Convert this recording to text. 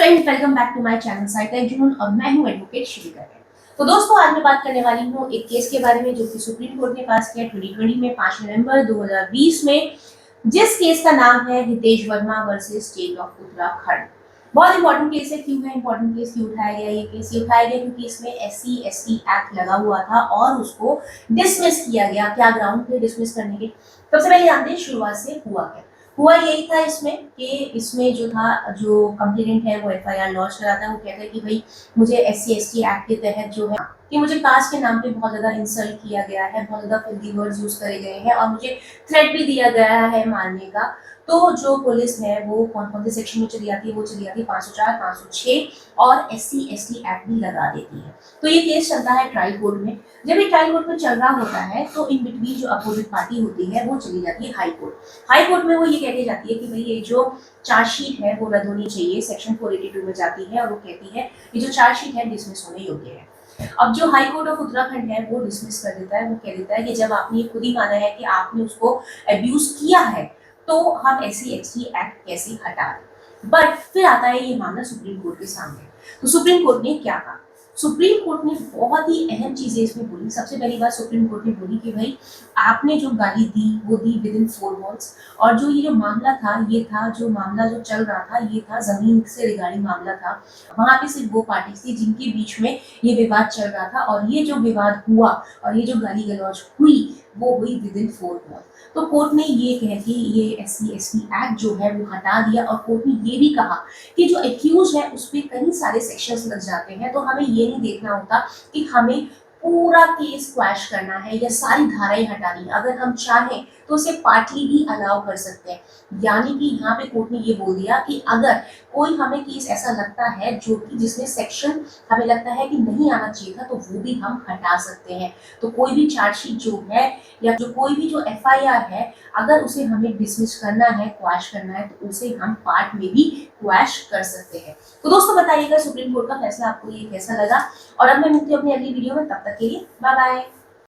Friend, welcome back to my channel site Junoon और मैं हूं एडवोकेट श्रीकर। तो दोस्तों, आज मैं बात करने वाली हूं एक केस के बारे में जो कि सुप्रीम कोर्ट ने पास किया 2020 में 5 नवंबर 2020 में, जिस केस का नाम है Hitesh Verma versus state of Uttarakhand. बहुत इंपॉर्टेंट केस है। क्यों है इंपॉर्टेंट केस? क्यों उठाया गया ये केस? ये उठाया गया क्योंकि इसमें SC/ST एक्ट लगा हुआ था और उसको डिसमिस किया गया। क्या ग्राउंड थे डिसमिस करने के? सबसे पहले जानते हैं शुरुआत से हुआ क्या। हुआ यही था इसमें कि इसमें जो कंप्लेनेंट है वो FIR लॉन्च कराता है। वो कहता है कि भाई मुझे SC/ST एक्ट के तहत जो है कि मुझे कास्ट के नाम पे बहुत ज्यादा इंसल्ट किया गया है, बहुत ज्यादा फिल्दी वर्ड्स यूज करे गए हैं और मुझे थ्रेट भी दिया गया है मारने का। तो जो पुलिस है वो कौन कौन से सेक्शन में चली जाती है? वो चली जाती है 504, 506 और SC/ST एक्ट भी लगा देती है। तो ये केस चलता है ट्रायल कोर्ट में। जब ये ट्रायल कोर्ट में चल रहा होता है तो इन बिटवीन जो अपोजिट पार्टी होती है वो चली जाती है हाई कोर्ट। हाई कोर्ट में वो ये कहती जाती है कि भाई ये जो चार्जशीट है वो रद्द होनी चाहिए। सेक्शन 482 में जाती है और वो कहती है ये जो चार्जशीट है डिसमिस होने योग्य है। अब जो हाई कोर्ट ऑफ उत्तराखंड है वो डिसमिस कर देता है। वो कह देता है कि जब आपने खुद ही माना है कि आपने उसको अब्यूज किया है तो हम SC/ST एक्ट कैसे हटा दें। बट फिर आता है ये मामला सुप्रीम कोर्ट के सामने। तो सुप्रीम कोर्ट ने क्या कहा? सुप्रीम कोर्ट ने बहुत ही अहम चीजें इसमें बोली। सबसे पहली बात सुप्रीम कोर्ट ने बोली कि भाई आपने जो गाली दी वो दी विद इन 4 वॉल्स। और जो ये जो मामला था ये था जो मामला जो चल रहा था ये था जमीन से रिगार्डिंग मामला था। वहां पे सिर्फ वो पार्टी थी जिनके बीच में ये विवाद चल रहा था और ये जो विवाद हुआ और ये जो गाली गलौज हुई वो हुई विद इन 4 वॉल। तो कोर्ट ने ये कह के ये SC/ST एक्ट जो है वो हटा दिया और कोर्ट ने ये भी कहा कि जो एक्यूज है उस पर कई सारे सेक्शंस लग जाते हैं। तो हमें ये नहीं देखना होता कि हमें पूरा केस क्वैश करना है या सारी धाराएं हटानी। अगर हम चाहें तो उसे पार्टली भी अलाउ कर सकते हैं। यानी कि यहाँ पे कोर्ट ने ये बोल दिया कि अगर कोई हमें केस ऐसा लगता है जो कि जिसमें सेक्शन हमें लगता है कि नहीं आना चाहिए था तो वो भी हम हटा सकते हैं। तो कोई भी चार्जशीट जो है या जो कोई भी जो FIR है अगर उसे हमें डिसमिस करना है, क्वैश करना है तो उसे हम पार्ट में भी क्वैश कर सकते हैं। तो दोस्तों बताइएगा सुप्रीम कोर्ट का फैसला आपको ये कैसा लगा। और अब मैं मिलती हूँ अपनी अगली वीडियो में, तब तक के लिए बाय बाय।